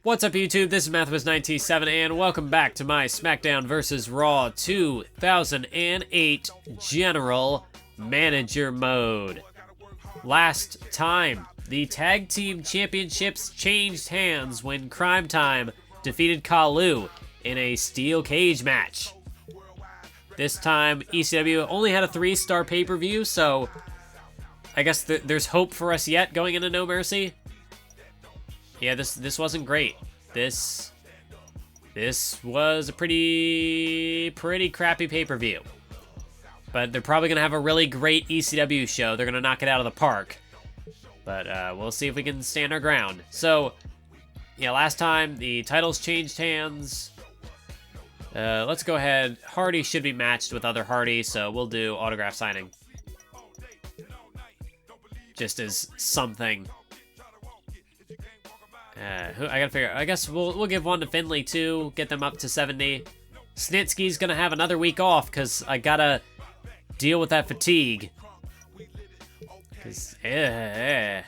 What's up, YouTube? This is Mathemus97, and welcome back to my SmackDown vs. Raw 2008 General Manager Mode. Last time, the Tag Team Championships changed hands when Crime Time defeated Kalu in a steel cage match. This time, ECW only had a 3-star pay-per-view, so I guess there's hope for us yet going into No Mercy. Yeah, this wasn't great. This was a pretty crappy pay-per-view. But they're probably going to have a really great ECW show. They're going to knock it out of the park. But we'll see if we can stand our ground. So, yeah, last time the titles changed hands. Let's go ahead. Hardy should be matched with other Hardy, so we'll do autograph signing. Just as something. I gotta figure. I guess we'll give one to Finley too. Get them up to 70. Snitsky's gonna have another week off because I gotta deal with that fatigue. And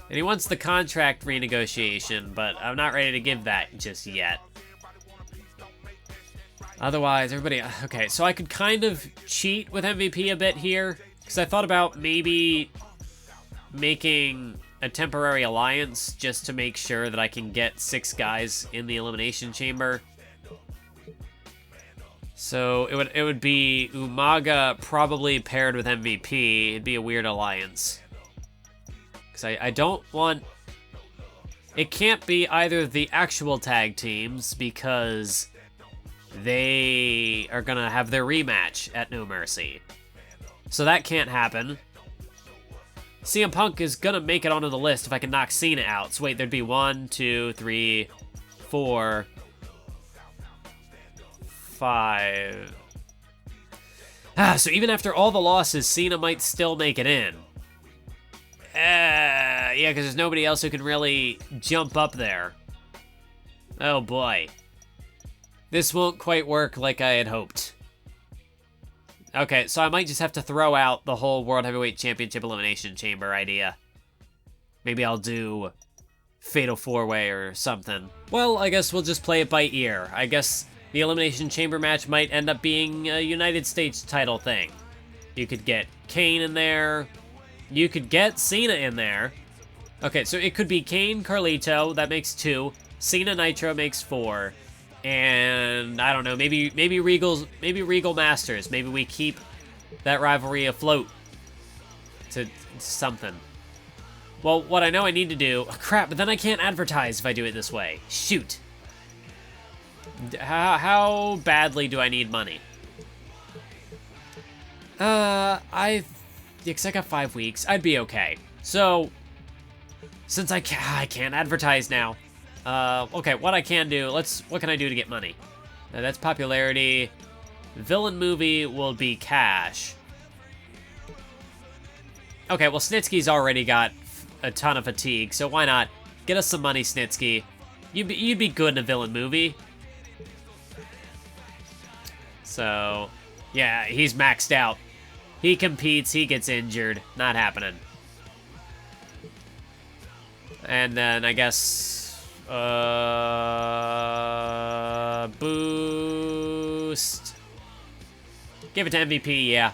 he wants the contract renegotiation, but I'm not ready to give that just yet. Otherwise, everybody. Okay, so I could kind of cheat with MVP a bit here because I thought about maybe making a temporary alliance just to make sure that I can get 6 guys in the Elimination Chamber. So it would be Umaga probably paired with MVP. It'd be a weird alliance. Because I don't want... It can't be either the actual tag teams because they are gonna have their rematch at No Mercy. So that can't happen. CM Punk is gonna make it onto the list if I can knock Cena out. So wait, there'd be 1, 2, 3, 4, 5. So even after all the losses, Cena might still make it in. Yeah, because there's nobody else who can really jump up there. Oh boy. This won't quite work like I had hoped. Okay, so I might just have to throw out the whole World Heavyweight Championship Elimination Chamber idea. Maybe I'll do Fatal 4-Way or something. Well, I guess we'll just play it by ear. I guess the Elimination Chamber match might end up being a United States title thing. You could get Kane in there. You could get Cena in there. Okay, so it could be Kane, Carlito, that makes 2. Cena, Nitro makes 4. And I don't know, maybe Regal Masters. Maybe we keep that rivalry afloat to something. Well, what I know I need to do... Oh, crap, but then I can't advertise if I do it this way. Shoot. How badly do I need money? Because I got 5 weeks. I'd be okay. So, since I can't advertise now. Okay, what I can do, what can I do to get money? That's popularity. Villain movie will be cash. Okay, well, Snitsky's already got a ton of fatigue, so why not? Get us some money, Snitsky. You'd be good in a villain movie. So, yeah, he's maxed out. He competes, he gets injured. Not happening. And then, I guess... boost. Give it to MVP, yeah.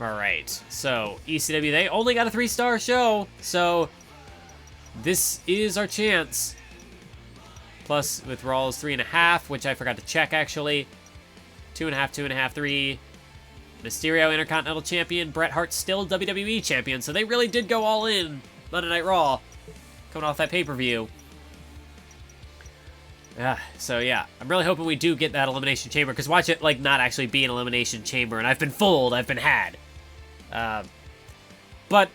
Alright, so ECW, they only got a 3-star show, so this is our chance. Plus, with Raw's 3.5, which I forgot to check, actually. 2.5, 2.5, 3. Mysterio, Intercontinental Champion. Bret Hart still WWE Champion, so they really did go all in Monday Night Raw. Coming off that pay-per-view. So yeah, I'm really hoping we do get that Elimination Chamber, because watch it, like, not actually be an Elimination Chamber, and I've been fooled, I've been had. But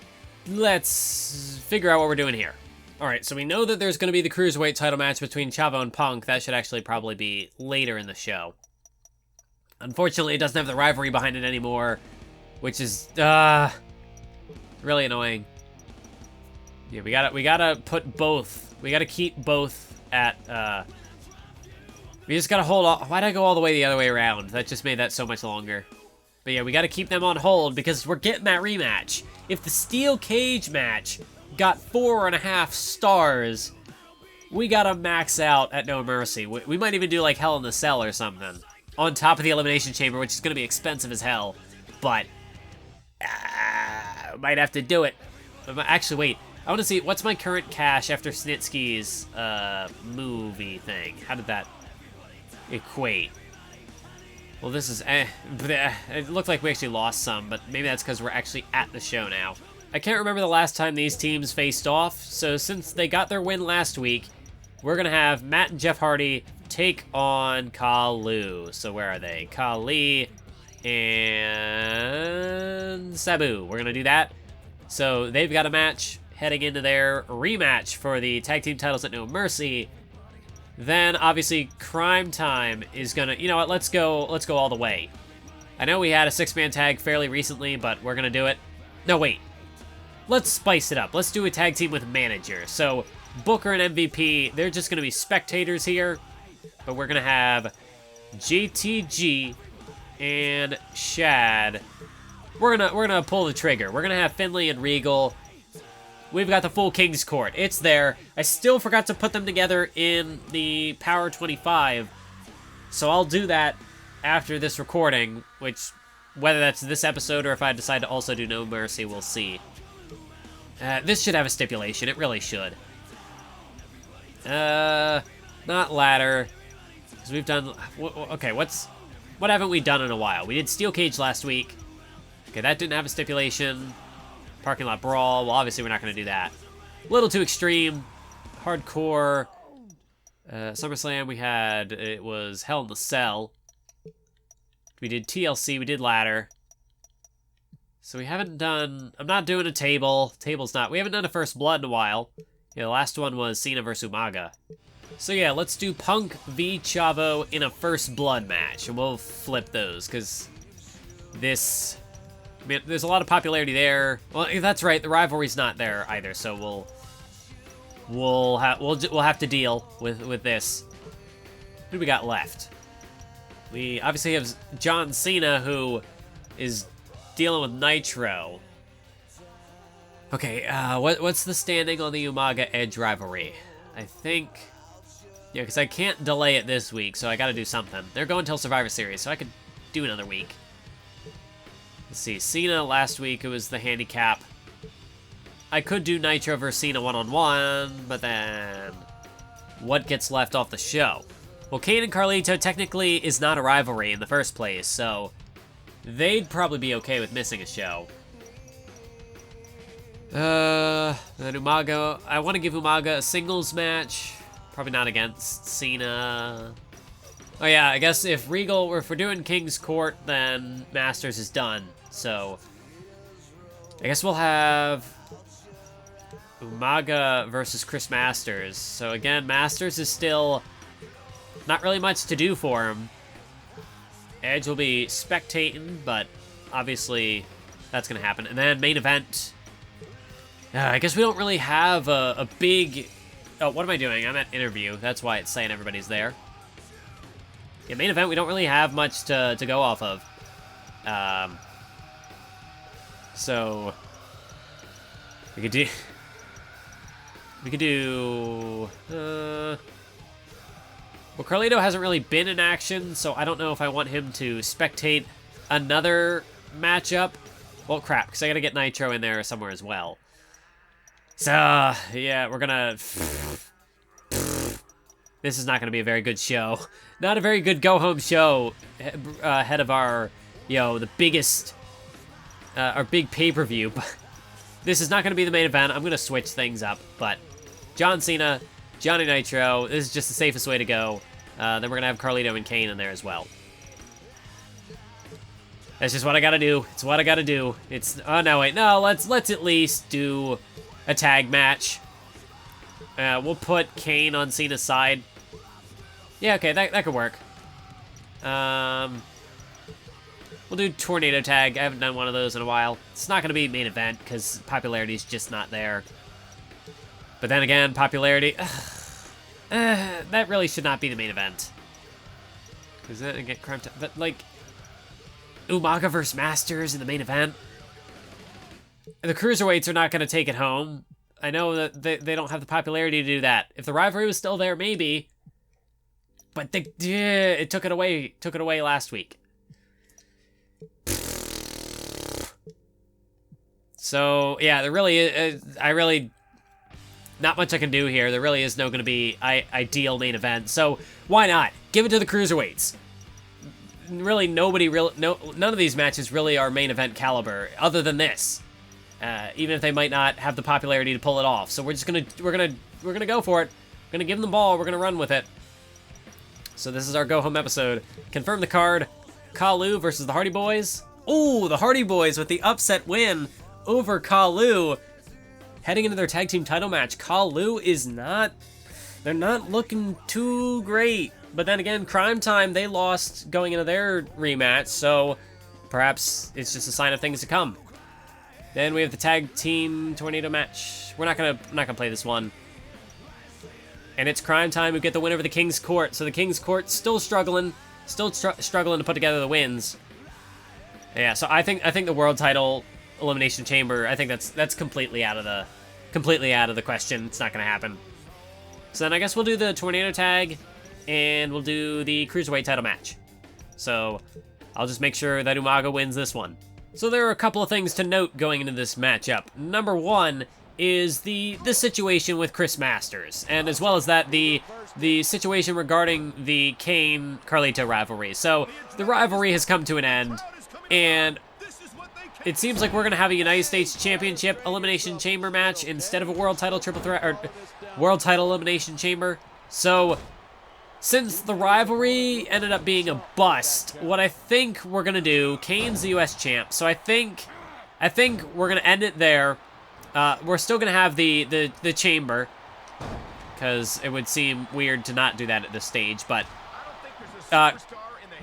let's figure out what we're doing here. Alright, so we know that there's going to be the Cruiserweight title match between Chavo and Punk. That should actually probably be later in the show. Unfortunately, it doesn't have the rivalry behind it anymore, which is, really annoying. Yeah, we gotta put both. We gotta keep both at, we just gotta hold on. Why'd I go all the way the other way around? That just made that so much longer. But yeah, we gotta keep them on hold because we're getting that rematch. If the steel cage match got 4.5 stars. We gotta max out at No Mercy. We might even do like Hell in the Cell or something. On top of the Elimination Chamber, which is gonna be expensive as hell. But, might have to do it. Actually, wait. I want to see, what's my current cash after Snitsky's movie thing? How did that equate? Well, this is, it looked like we actually lost some, but maybe that's because we're actually at the show now. I can't remember the last time these teams faced off, so since they got their win last week, we're going to have Matt and Jeff Hardy take on Kalu. So where are they? Kali and Sabu. We're going to do that. So they've got a match heading into their rematch for the tag team titles at No Mercy. Then obviously Crime Time is gonna, you know what, let's go all the way. I know we had a 6-man tag fairly recently, but we're gonna do it. No, wait. Let's spice it up. Let's do a tag team with manager. So Booker and MVP, they're just gonna be spectators here, but we're gonna have JTG and Shad. We're gonna pull the trigger. We're gonna have Finley and Regal. We've got the full King's Court. It's there. I still forgot to put them together in the Power 25. So I'll do that after this recording, which, whether that's this episode or if I decide to also do No Mercy, we'll see. This should have a stipulation. It really should. Not ladder. Because we've done... Okay, what haven't we done in a while? We did Steel Cage last week. Okay, that didn't have a stipulation. Parking lot brawl. Well, obviously we're not going to do that. A little too extreme. Hardcore. SummerSlam we had, it was Hell in the Cell. We did TLC, we did ladder. So we haven't done, I'm not doing a table. Table's not, we haven't done a First Blood in a while. Yeah, the last one was Cena versus Umaga. So yeah, let's do Punk v Chavo in a First Blood match. And we'll flip those, because this... I mean, there's a lot of popularity there. Well, that's right. The rivalry's not there either, so we'll have to deal with this. Who do we got left? We obviously have John Cena, who is dealing with Nitro. Okay, what's the standing on the Umaga Edge rivalry? I think, yeah, because I can't delay it this week, so I got to do something. They're going till Survivor Series, so I could do another week. Let's see, Cena last week, it was the handicap. I could do Nitro versus Cena one-on-one, but then what gets left off the show? Well, Kane and Carlito technically is not a rivalry in the first place, so they'd probably be okay with missing a show. Then Umaga, I want to give Umaga a singles match. Probably not against Cena. Oh yeah, I guess if we're doing King's Court, then Masters is done. So, I guess we'll have Umaga versus Chris Masters. So again, Masters is still not really much to do for him. Edge will be spectating, but obviously that's going to happen. And then main event. I guess we don't really have a big... Oh, what am I doing? I'm at interview. That's why it's saying everybody's there. Yeah, main event, we don't really have much to go off of. So we could do well, Carlito hasn't really been in action, so I don't know if I want him to spectate another matchup. Well, crap, because I gotta get Nitro in there somewhere as well. So yeah, we're gonna this is not gonna be a very good show. Not a very good go-home show ahead of our, the biggest, our big pay-per-view. This is not going to be the main event. I'm going to switch things up, but John Cena, Johnny Nitro, this is just the safest way to go. Then we're going to have Carlito and Kane in there as well. That's just what I got to do. It's what I got to do. It's, oh no, wait, no, let's at least do a tag match. We'll put Kane on Cena's side. Yeah, okay, that could work. We'll do Tornado Tag. I haven't done one of those in a while. It's not going to be main event because popularity is just not there. But then again, popularity... that really should not be the main event. Because then again, Crime Time... But, like, Umaga versus Masters in the main event. The Cruiserweights are not going to take it home. I know that they don't have the popularity to do that. If the rivalry was still there, maybe. But it took it away. Took it away last week. So yeah, there really is. Not much I can do here. There really is no going to be ideal main event. So why not give it to the cruiserweights? Really, none of these matches really are main event caliber, other than this. Even if they might not have the popularity to pull it off. So we're gonna go for it. We're gonna give them the ball. We're gonna run with it. So this is our go home episode. Confirm the card: Kalu versus the Hardy Boys. Ooh, the Hardy Boys with the upset win over Kalu. Heading into their tag team title match, Kalu is they're not looking too great. But then again, Crime Time, they lost going into their rematch, so perhaps it's just a sign of things to come. Then we have the tag team tornado match. We're not gonna play this one. And it's Crime Time who get the win over the King's Court. So the King's Court still struggling to put together the wins. Yeah, so I think the world title elimination chamber, I think that's completely out of the question. It's not gonna happen. So then I guess we'll do the tornado tag, and we'll do the Cruiserweight title match. So I'll just make sure that Umaga wins this one. So there are a couple of things to note going into this matchup. Number one is the situation with Chris Masters, and as well as that, the situation regarding the Kane-Carlito rivalry. So the rivalry has come to an end, and it seems like we're going to have a United States Championship Elimination Chamber match instead of a World Title Triple Threat, or World Title Elimination Chamber. So since the rivalry ended up being a bust, what I think we're going to do, Kane's the US champ, so I think we're going to end it there. We're still going to have the chamber, because it would seem weird to not do that at this stage, but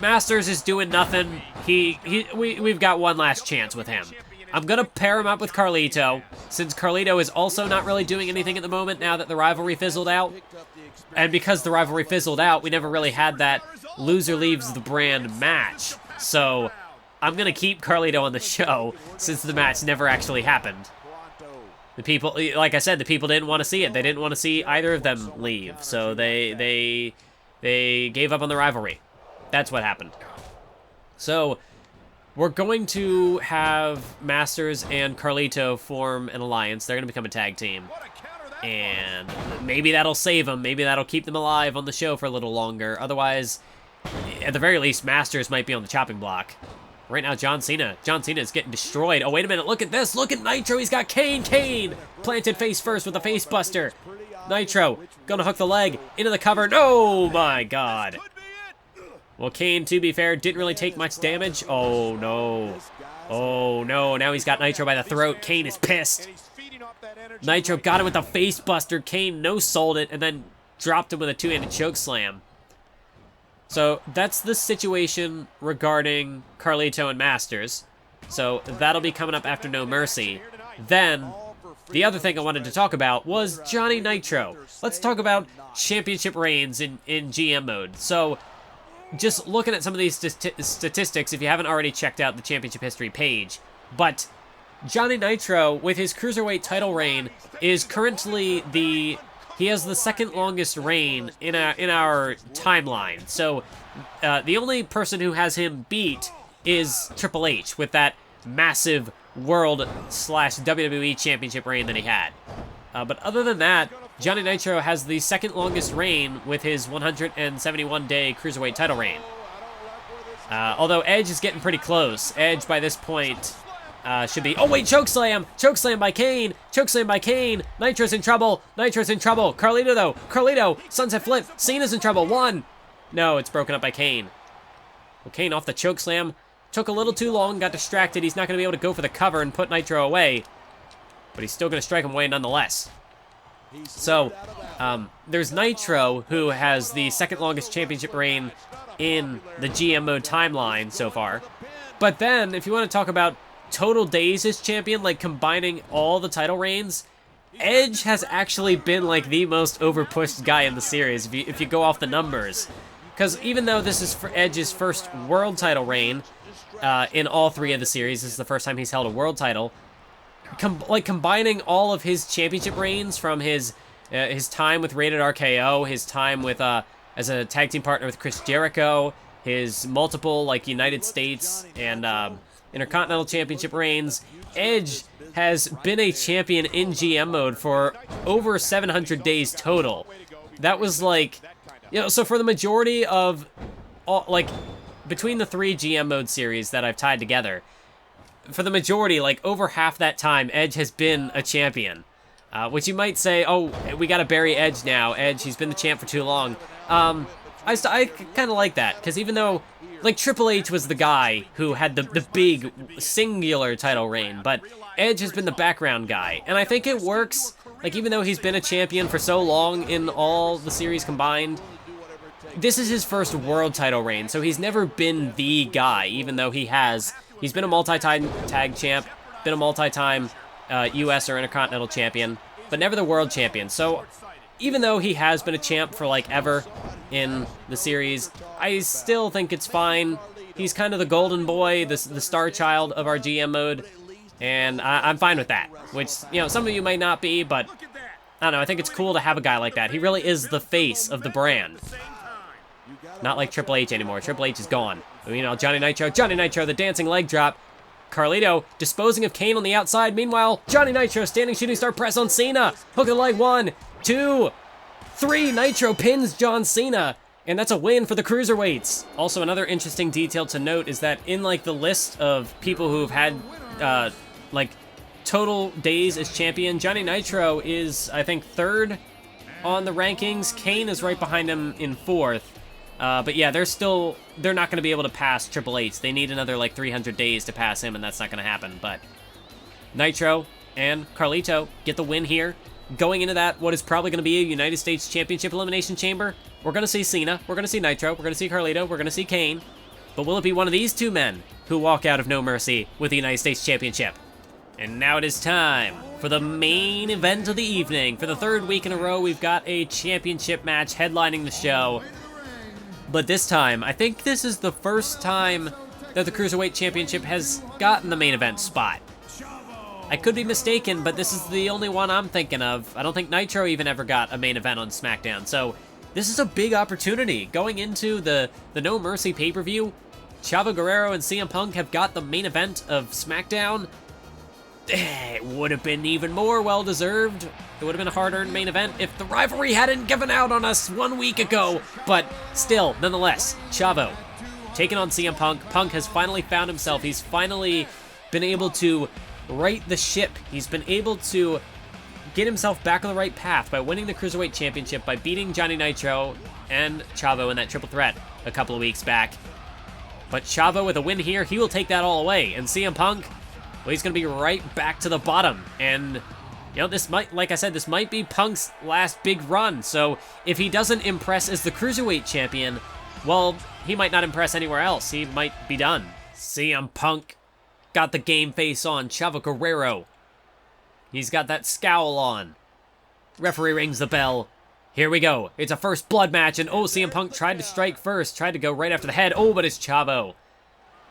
Masters is doing nothing. We've got one last chance with him. I'm going to pair him up with Carlito, since Carlito is also not really doing anything at the moment now that the rivalry fizzled out. And because the rivalry fizzled out, we never really had that loser leaves the brand match. So I'm going to keep Carlito on the show, since the match never actually happened. The people, like I said, the people didn't want to see it. They didn't want to see either of them leave. So they gave up on the rivalry. That's what happened. So we're going to have Masters and Carlito form an alliance. They're going to become a tag team. And maybe that'll save them. Maybe that'll keep them alive on the show for a little longer. Otherwise, at the very least, Masters might be on the chopping block. Right now, John Cena is getting destroyed. Oh, wait a minute. Look at this. Look at Nitro. He's got Kane. Kane planted face first with a face buster. Nitro gonna hook the leg into the cover. Oh, my God. Well, Kane, to be fair, didn't really take much damage. Oh, no. Oh, no. Now he's got Nitro by the throat. Kane is pissed. Nitro got him with a face buster. Kane no-sold it and then dropped him with a two-handed choke slam. So that's the situation regarding Carlito and Masters. So that'll be coming up after No Mercy. Then the other thing I wanted to talk about was Johnny Nitro. Let's talk about championship reigns in GM mode. So just looking at some of these statistics, if you haven't already checked out the championship history page, but Johnny Nitro, with his Cruiserweight title reign, is currently he has the second longest reign in our timeline. So the only person who has him beat is Triple H with that massive World/WWE Championship reign that he had. But other than that, Johnny Nitro has the second longest reign with his 171-day Cruiserweight title reign. Although Edge is getting pretty close. Edge, by this point, should be... Oh, wait, chokeslam! Chokeslam by Kane! Chokeslam by Kane! Nitro's in trouble! Nitro's in trouble! Carlito, though! Carlito! Sunset Flip! Cena's in trouble! One! No, it's broken up by Kane. Well, Kane off the chokeslam. Took a little too long, got distracted. He's not going to be able to go for the cover and put Nitro away. But he's still going to strike him away nonetheless. So, there's Nitro, who has the second longest championship reign in the GM mode timeline so far. But then, if you want to talk about total days as champion, like combining all the title reigns, Edge has actually been like the most overpushed guy in the series if you go off the numbers. Because even though this is for Edge's first world title reign in all three of the series, this is the first time he's held a world title, combining all of his championship reigns from his time with Rated RKO, his time with as a tag team partner with Chris Jericho, his multiple like United States and Intercontinental Championship reigns. Edge has been a champion in GM mode for over 700 days total. That was like, so for the majority of all, between the 3 GM mode series that I've tied together, for the majority, over half that time, Edge has been a champion. Which you might say, oh, we gotta bury Edge now. Edge, he's been the champ for too long. I kind of like that, because even though, Triple H was the guy who had the big singular title reign, but Edge has been the background guy. And I think it works, even though he's been a champion for so long in all the series combined, this is his first world title reign, so he's never been the guy, even though he's been a multi-time tag champ, been a multi-time US or Intercontinental champion, but never the world champion. So even though he has been a champ for ever in the series, I still think it's fine. He's kind of the golden boy, the star child of our GM mode, and I'm fine with that, which, some of you might not be, but I don't know, I think it's cool to have a guy like that. He really is the face of the brand. Not like Triple H anymore. Triple H is gone. Johnny Nitro, the dancing leg drop. Carlito disposing of Kane on the outside. Meanwhile, Johnny Nitro standing shooting star press on Cena. Hook of the leg, 1, 2, 3. Nitro pins John Cena. And that's a win for the Cruiserweights. Also, another interesting detail to note is that in the list of people who've had total days as champion, Johnny Nitro is, I think, 3rd on the rankings. Kane is right behind him in 4th. But yeah, they're not going to be able to pass Triple H. They need another 300 days to pass him, and that's not going to happen. But Nitro and Carlito get the win here. Going into that, what is probably going to be a United States Championship Elimination Chamber, we're going to see Cena, we're going to see Nitro, we're going to see Carlito, we're going to see Kane. But will it be one of these 2 men who walk out of No Mercy with the United States Championship? And now it is time for the main event of the evening. For the 3rd week in a row, we've got a championship match headlining the show. But this time, I think this is the first time that the Cruiserweight Championship has gotten the main event spot. I could be mistaken, but this is the only one I'm thinking of. I don't think Nitro even ever got a main event on SmackDown, so this is a big opportunity. Going into the No Mercy pay-per-view, Chavo Guerrero and CM Punk have got the main event of SmackDown. It would have been even more well-deserved. It would have been a hard-earned main event if the rivalry hadn't given out on us 1 week ago. But still, nonetheless, Chavo taking on CM Punk. Punk has finally found himself. He's finally been able to right the ship. He's been able to get himself back on the right path by winning the Cruiserweight Championship, by beating Johnny Nitro and Chavo in that triple threat a couple of weeks back. But Chavo with a win here, he will take that all away. And CM Punk, well, he's going to be right back to the bottom. And, this might, like I said, this might be Punk's last big run. So if he doesn't impress as the Cruiserweight champion, well, he might not impress anywhere else. He might be done. CM Punk got the game face on. Chavo Guerrero, he's got that scowl on. Referee rings the bell. Here we go. It's a first blood match, and CM Punk tried to strike first, tried to go right after the head. But it's Chavo.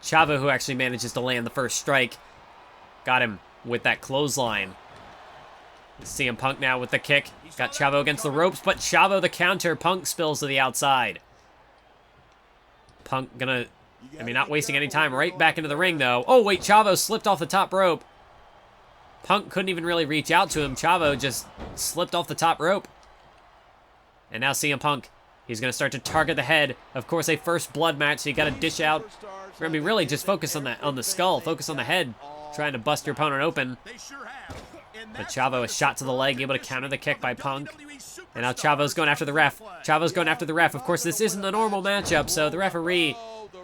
Chavo who actually manages to land the first strike. Got him with that clothesline. CM Punk now with the kick. Got Chavo against the ropes, but Chavo the counter. Punk spills to the outside. Punk gonna, not wasting any time. Right back into the ring, though. Oh, wait, Chavo slipped off the top rope. Punk couldn't even really reach out to him. Chavo just slipped off the top rope. And now CM Punk, he's going to start to target the head. Of course, a first blood match, so you got to dish out. Really just focus on the skull, focus on the head, trying to bust your opponent open. But Chavo is shot to the leg, able to counter the kick by Punk. And now Chavo's going after the ref. Chavo's going after the ref. Of course, this isn't a normal matchup, so the referee,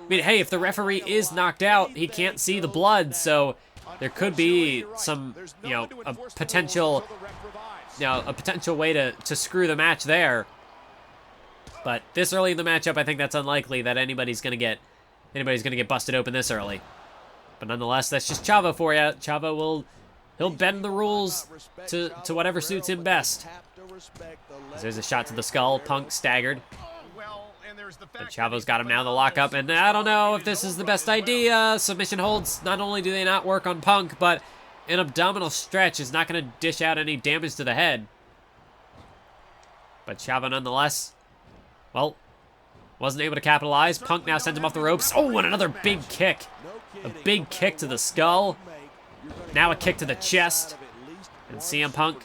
hey, if the referee is knocked out, he can't see the blood, so there could be some, a potential way to screw the match there. But this early in the matchup, I think that's unlikely that anybody's gonna get busted open this early. But nonetheless, that's just Chavo for you. Chavo he'll bend the rules to whatever suits him best. There's a shot to the skull. Punk staggered. But Chavo's got him now in the lockup, and I don't know if this is the best idea. Submission holds, not only do they not work on Punk, but an abdominal stretch is not going to dish out any damage to the head. But Chavo nonetheless, well, wasn't able to capitalize. Punk now sends him off the ropes. Oh, and another big kick. A big kick to the skull. Now a kick to the chest. And CM Punk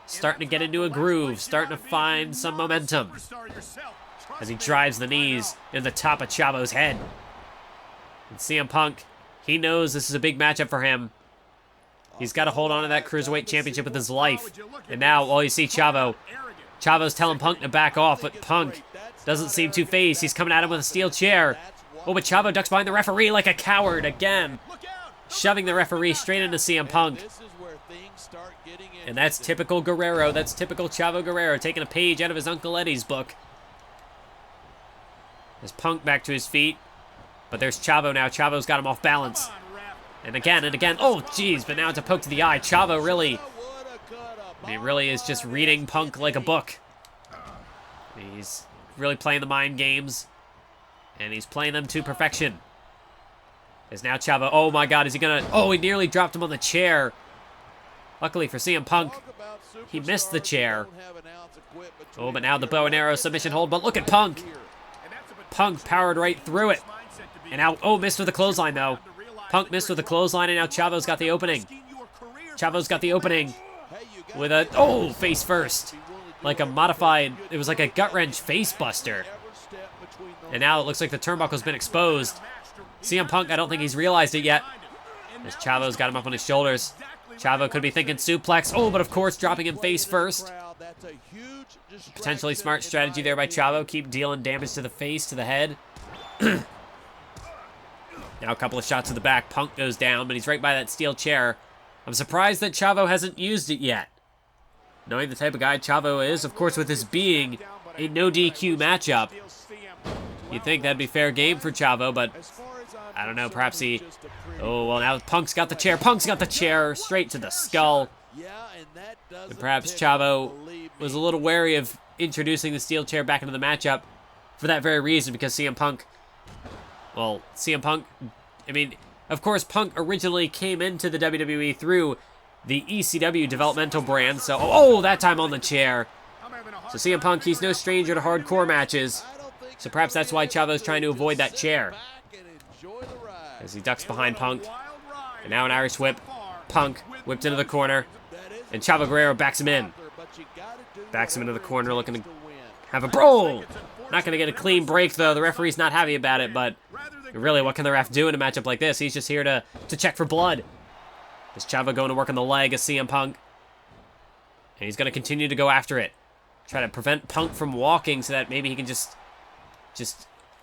starting to get into a groove, starting to find some momentum as he drives the knees in the top of Chavo's head. And CM Punk, he knows this is a big matchup for him. He's got to hold on to that Cruiserweight Championship with his life. And now, well, you see Chavo. Chavo's telling Punk to back off, but Punk doesn't seem too phased. He's coming at him with a steel chair. Oh, but Chavo ducks behind the referee like a coward again, shoving the referee straight into CM Punk. And that's typical Guerrero. That's typical Chavo Guerrero, taking a page out of his Uncle Eddie's book. There's Punk back to his feet, but there's Chavo now. Chavo's got him off balance. And again, oh, jeez, but now it's a poke to the eye. Chavo really, he really is just reading Punk like a book. He's really playing the mind games, and he's playing them to perfection. There's now Chavo. Oh, my God, is he gonna... Oh, he nearly dropped him on the chair. Luckily for CM Punk, he missed the chair. Oh, but now the bow and arrow submission hold, but look at Punk. Punk powered right through it. And now, oh, missed with the clothesline, though. Punk missed with the clothesline, and now Chavo's got the opening. Chavo's got the opening with a, oh, face first. Like a modified, it was like a gut-wrench face buster. And now it looks like the turnbuckle's been exposed. CM Punk, I don't think he's realized it yet, as Chavo's got him up on his shoulders. Chavo could be thinking suplex. Oh, but of course, dropping him face first. Potentially smart strategy there by Chavo. Keep dealing damage to the face, to the head. Now a couple of shots to the back. Punk goes down, but he's right by that steel chair. I'm surprised that Chavo hasn't used it yet. Knowing the type of guy Chavo is, of course, with this being a no DQ matchup, you'd think that'd be fair game for Chavo, but I don't know, perhaps he... Oh, well, now Punk's got the chair. Punk's got the chair straight to the skull. And perhaps Chavo was a little wary of introducing the steel chair back into the matchup for that very reason, because CM Punk... Well, CM Punk... I mean, of course, Punk originally came into the WWE through the ECW developmental brand, so... Oh, that time on the chair. So CM Punk, he's no stranger to hardcore matches. So perhaps that's why Chavo's trying to avoid that chair. As he ducks behind Punk. And now an Irish whip. Punk whipped into the corner. And Chavo Guerrero backs him in. Backs him into the corner, looking to have a brawl. Not going to get a clean break, though. The referee's not happy about it, but really, what can the ref do in a matchup like this? He's just here to check for blood. Is Chavo going to work on the leg of CM Punk? And he's going to continue to go after it. Try to prevent Punk from walking so that maybe he can just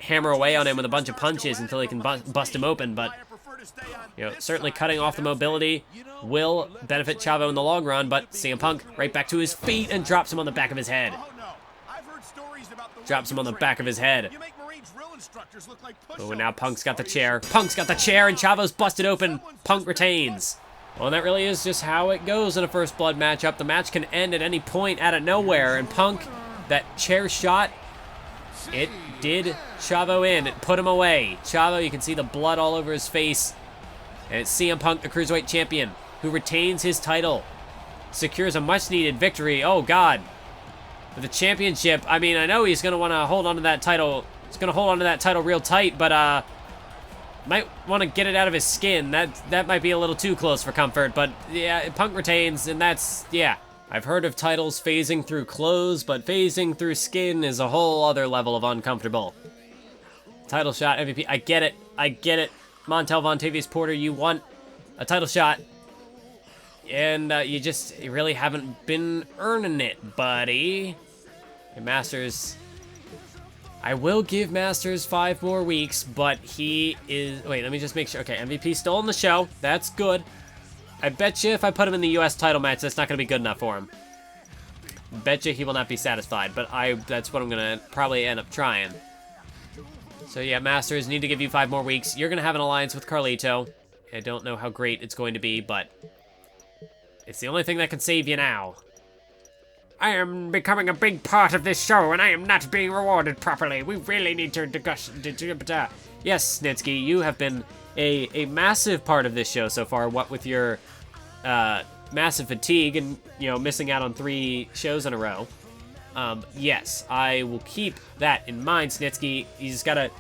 hammer away on him with a bunch of punches until he can bust him open. But, you know, certainly cutting off the mobility will benefit Chavo in the long run. But CM Punk right back to his feet and drops him on the back of his head. Drops him on the back of his head. Oh, and now Punk's got the chair. Punk's got the chair, and Chavo's busted open. Punk retains. Well, and that really is just how it goes in a First Blood matchup. The match can end at any point out of nowhere, and Punk, that chair shot, it did Chavo in. It put him away. Chavo, you can see the blood all over his face. And it's CM Punk, the Cruiserweight Champion, who retains his title. Secures a much-needed victory. Oh, God. For the championship, I mean, I know he's going to want to hold on to that title. He's going to hold on to that title real tight, but might want to get it out of his skin. That might be a little too close for comfort, but yeah, Punk retains, and that's, yeah. I've heard of titles phasing through clothes, but phasing through skin is a whole other level of uncomfortable. Title shot, MVP, I get it. Montel Vontavious Porter, you want a title shot, and you really haven't been earning it, buddy. And Masters, I will give Masters 5 more weeks, but he is... Wait, let me just make sure. Okay, MVP still on the show. That's good. I bet you if I put him in the U.S. title match, that's not going to be good enough for him. Bet you he will not be satisfied, but that's what I'm going to probably end up trying. So yeah, Masters, need to give you 5 more weeks. You're going to have an alliance with Carlito. I don't know how great it's going to be, but it's the only thing that can save you now. I am becoming a big part of this show, and I am not being rewarded properly. We really need to discuss... Yes, Snitsky, you have been a massive part of this show so far, what with your massive fatigue and, missing out on 3 shows in a row. Yes, I will keep that in mind, Snitsky. You just gotta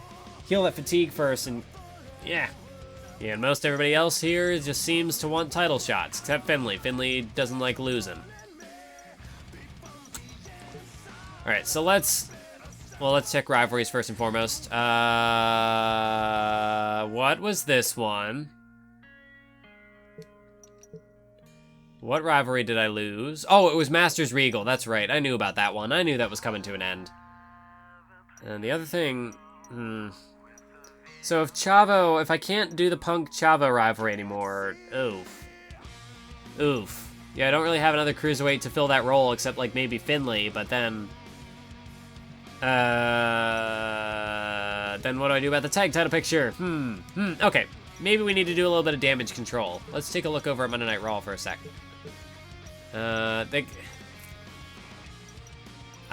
heal that fatigue first, and yeah. Yeah, and most everybody else here just seems to want title shots, except Finley. Finley doesn't like losing. Alright, so let's check rivalries first and foremost. What was this one? What rivalry did I lose? Oh, it was Masters Regal. That's right. I knew about that one. I knew that was coming to an end. And the other thing... So if I can't do the Punk Chavo rivalry anymore, oof. Oof. Yeah, I don't really have another Cruiserweight to fill that role, except, like, maybe Finley, but then... Then what do I do about the tag title picture? Okay. Maybe we need to do a little bit of damage control. Let's take a look over at Monday Night Raw for a sec. I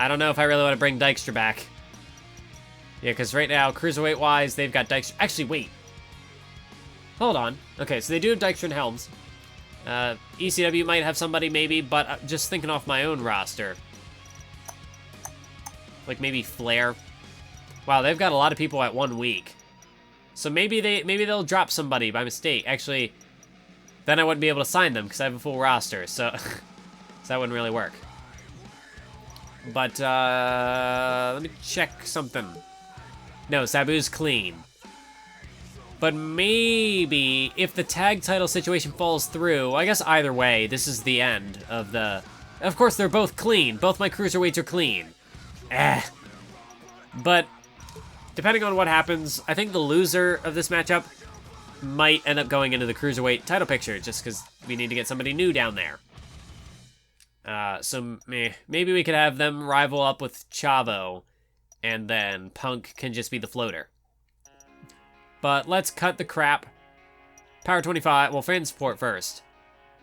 don't know if I really want to bring Dykstra back. Yeah, because right now, Cruiserweight-wise, they've got Dykstra... Actually, wait. Hold on. Okay, so they do have Dykstra and Helms. ECW might have somebody, maybe, but just thinking off my own roster. Like, maybe Flair. Wow, they've got a lot of people at 1 week. So maybe they'll drop somebody by mistake. Actually, then I wouldn't be able to sign them because I have a full roster, so... so that wouldn't really work. But, let me check something. No, Sabu's clean. But maybe, if the tag title situation falls through, I guess either way, this is the end of the... Of course, they're both clean. Both my Cruiserweights are clean. But, depending on what happens, I think the loser of this matchup might end up going into the Cruiserweight title picture, just because we need to get somebody new down there. So maybe we could have them rival up with Chavo, and then Punk can just be the floater. But let's cut the crap. Power 25, well, fan support first.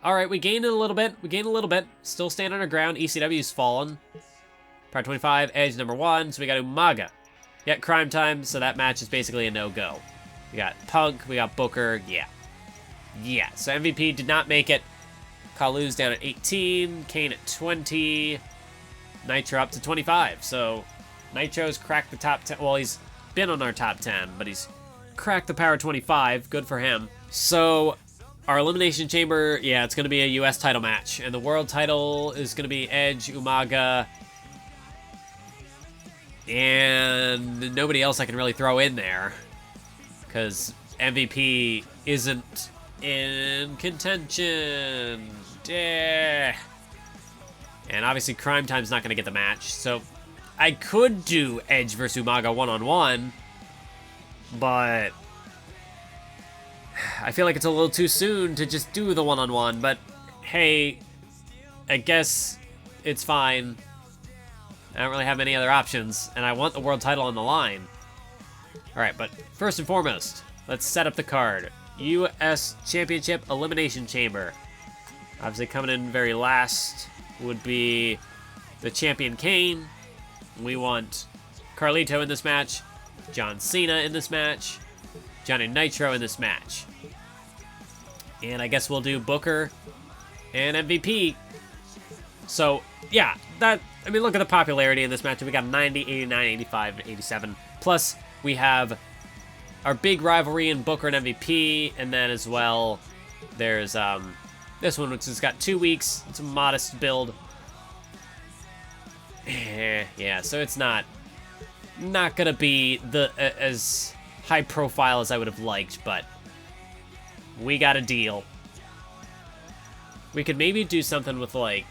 Alright, we gained a little bit. Still standing our ground. ECW's fallen. Power 25, Edge number 1, so we got Umaga. Yet Crime Time, so that match is basically a no-go. We got Punk, we got Booker, yeah. Yeah, so MVP did not make it. Kalu's down at 18, Kane at 20, Nitro up to 25. So Nitro's cracked the top 10. Well, he's been on our top 10, but he's cracked the Power 25. Good for him. So our Elimination Chamber, yeah, it's going to be a US title match. And the world title is going to be Edge, Umaga, and nobody else I can really throw in there. Because MVP isn't in contention. Yeah. And obviously Crime Time's not going to get the match. So I could do Edge versus Umaga one-on-one. But I feel like it's a little too soon to just do the one-on-one. But hey, I guess it's fine. I don't really have many other options. And I want the world title on the line. Alright, but first and foremost, let's set up the card. US Championship Elimination Chamber. Obviously coming in very last would be the champion Kane. We want Carlito in this match, John Cena in this match, Johnny Nitro in this match. And I guess we'll do Booker and MVP. So, yeah, I mean, look at the popularity in this match. We got 90, 89, 85, 87. Plus, we have our big rivalry in Booker and MVP, and then as well, there's this one, which has got 2 weeks. It's a modest build. Yeah, so it's not gonna be as high profile as I would have liked, but we got a deal. We could maybe do something with, like,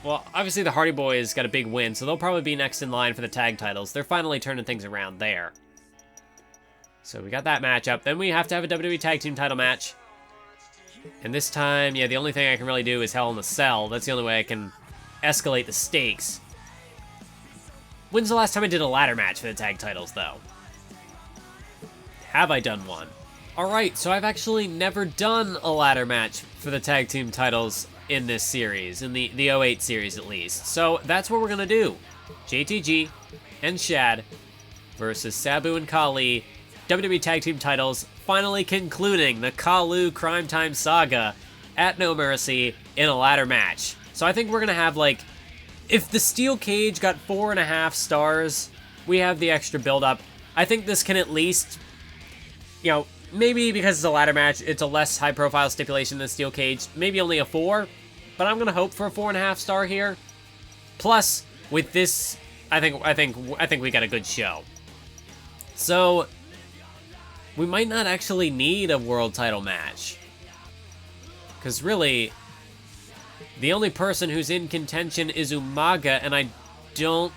well, obviously the Hardy Boys got a big win, so they'll probably be next in line for the tag titles. They're finally turning things around there. So we got that matchup. Then we have to have a WWE Tag Team title match. And this time, yeah, the only thing I can really do is Hell in a Cell. That's the only way I can escalate the stakes. When's the last time I did a ladder match for the tag titles, though? Have I done one? Alright, so I've actually never done a ladder match for the tag team titles in this series, in the 08 series at least. So that's what we're going to do. JTG and Shad versus Sabu and Kali. WWE Tag Team titles finally concluding the Kalu Crime Time saga at No Mercy in a ladder match. So I think we're going to have, like, if the steel cage got 4.5 stars, we have the extra build-up. I think this can at least, you know, maybe because it's a ladder match, it's a less high-profile stipulation than steel cage. Maybe only a 4, but I'm going to hope for a 4.5 star here. Plus, with this, I think we got a good show. So, we might not actually need a world title match. Because really, the only person who's in contention is Umaga, and I don't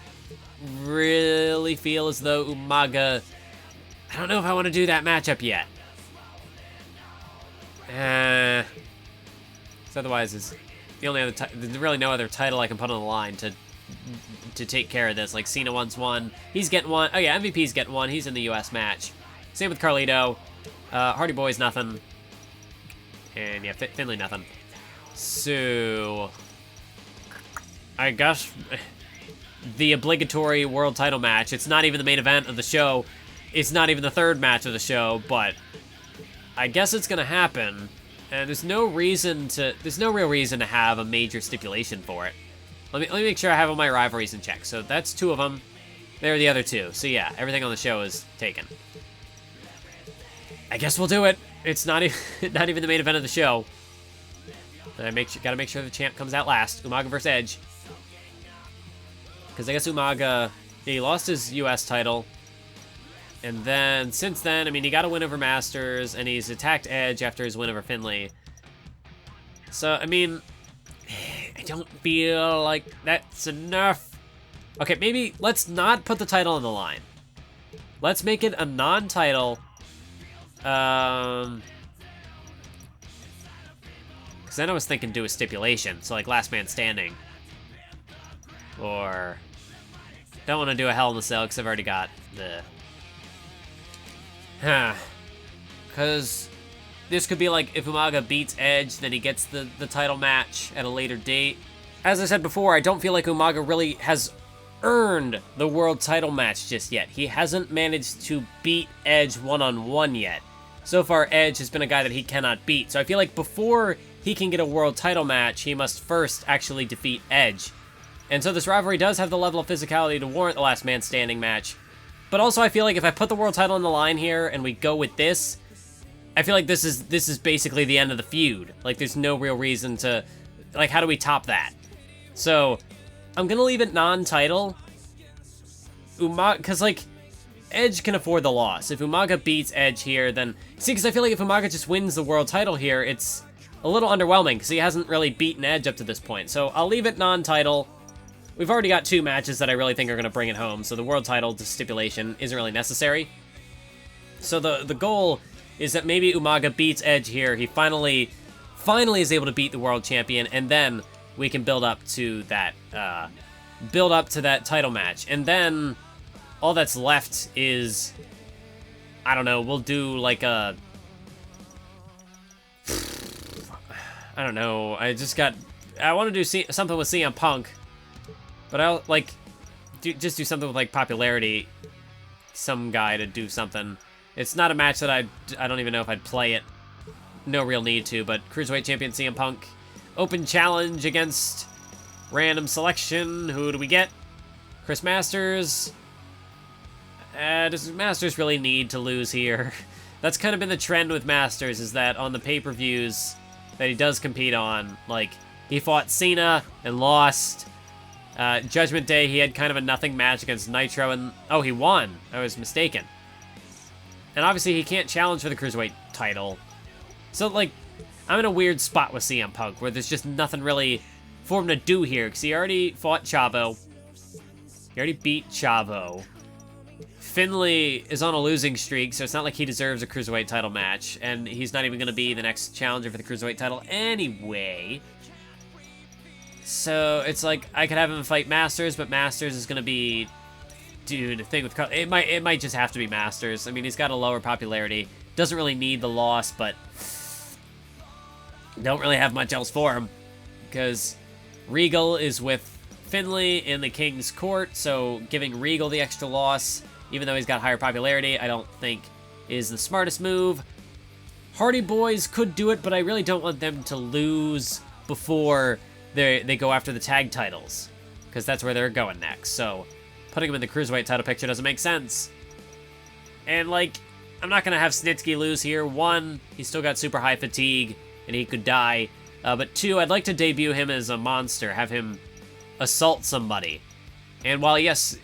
really feel as though Umaga... I don't know if I want to do that matchup yet. Otherwise, it's the only other there's really no other title I can put on the line to take care of this. Like, Cena wants one. He's getting one. Oh, yeah, MVP's getting one. He's in the U.S. match. Same with Carlito. Hardy Boys, nothing. And, yeah, Finlay, nothing. So, I guess the obligatory world title match. It's not even the main event of the show. It's not even the third match of the show, but I guess it's going to happen. And there's no real reason to have a major stipulation for it. Let me make sure I have all my rivalries in check. So that's 2 of them. There are the other 2. So yeah, everything on the show is taken. I guess we'll do it. It's not even the main event of the show. And gotta make sure the champ comes out last. Umaga versus Edge. Because I guess Umaga, he lost his U.S. title. And then, since then, I mean, he got a win over Masters, and he's attacked Edge after his win over Finlay. So, I mean, I don't feel like that's enough. Okay, maybe let's not put the title on the line. Let's make it a non-title. Because then I was thinking do a stipulation, so like last man standing. Or, don't want to do a Hell in a Cell because I've already got the... Because this could be like if Umaga beats Edge, then he gets the title match at a later date. As I said before, I don't feel like Umaga really has earned the world title match just yet. He hasn't managed to beat Edge one-on-one yet. So far, Edge has been a guy that he cannot beat. So I feel like before he can get a world title match, he must first actually defeat Edge. And so this rivalry does have the level of physicality to warrant the last man standing match. But also, I feel like if I put the world title on the line here and we go with this, I feel like this is basically the end of the feud. Like, there's no real reason to... Like, how do we top that? So, I'm gonna leave it non-title. Umaga... Because, like, Edge can afford the loss. If Umaga beats Edge here, then... See, because I feel like if Umaga just wins the world title here, it's a little underwhelming, because he hasn't really beaten Edge up to this point. So, I'll leave it non-title. We've already got 2 matches that I really think are going to bring it home, so the world title stipulation isn't really necessary. So the goal is that maybe Umaga beats Edge here. He finally is able to beat the world champion, and then we can build up to that title match. And then all that's left is, I don't know, we'll do like a... I don't know. I want to do something with CM Punk. But I'll, like, just do something with, like, popularity. Some guy to do something. It's not a match that I don't even know if I'd play it. No real need to, but Cruiserweight Champion CM Punk. Open challenge against random selection. Who do we get? Chris Masters. Does Masters really need to lose here? That's kind of been the trend with Masters, is that on the pay-per-views that he does compete on, like, he fought Cena and lost... Judgment Day, he had kind of a nothing match against Nitro, and... Oh, he won. I was mistaken. And obviously, he can't challenge for the Cruiserweight title. So, like, I'm in a weird spot with CM Punk, where there's just nothing really for him to do here, because he already fought Chavo. He already beat Chavo. Finlay is on a losing streak, so it's not like he deserves a Cruiserweight title match, and he's not even going to be the next challenger for the Cruiserweight title anyway. So, it's like, I could have him fight Masters, but Masters is going to be... Dude, the thing with Carl... It might just have to be Masters. I mean, he's got a lower popularity. Doesn't really need the loss, but... Don't really have much else for him. Because Regal is with Finlay in the King's Court, so giving Regal the extra loss, even though he's got higher popularity, I don't think is the smartest move. Hardy Boys could do it, but I really don't want them to lose before they go after the tag titles, because that's where they're going next. So putting them in the Cruiserweight title picture doesn't make sense. And, like, I'm not going to have Snitsky lose here. One, he's still got super high fatigue, and he could die. But two, I'd like to debut him as a monster, have him assault somebody. And while, yes,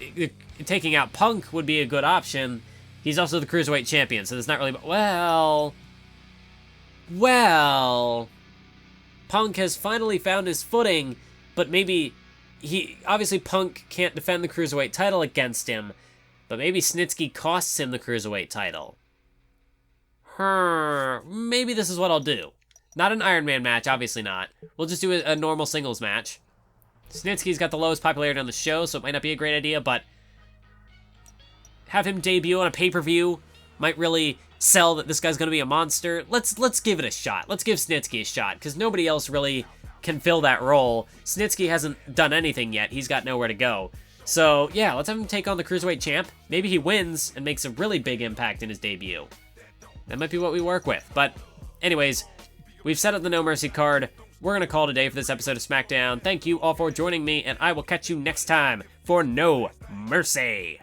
taking out Punk would be a good option, he's also the Cruiserweight champion, so there's not really... Well... Punk has finally found his footing, but maybe... Obviously, Punk can't defend the Cruiserweight title against him, but maybe Snitsky costs him the Cruiserweight title. Maybe this is what I'll do. Not an Iron Man match, obviously not. We'll just do a normal singles match. Snitsky's got the lowest popularity on the show, so it might not be a great idea, but have him debut on a pay-per-view might really sell that this guy's going to be a monster. Let's give it a shot. Let's give Snitsky a shot, because nobody else really can fill that role. Snitsky hasn't done anything yet. He's got nowhere to go. So, yeah, let's have him take on the Cruiserweight champ. Maybe he wins and makes a really big impact in his debut. That might be what we work with. But, anyways, we've set up the No Mercy card. We're going to call it a day for this episode of SmackDown. Thank you all for joining me, and I will catch you next time for No Mercy.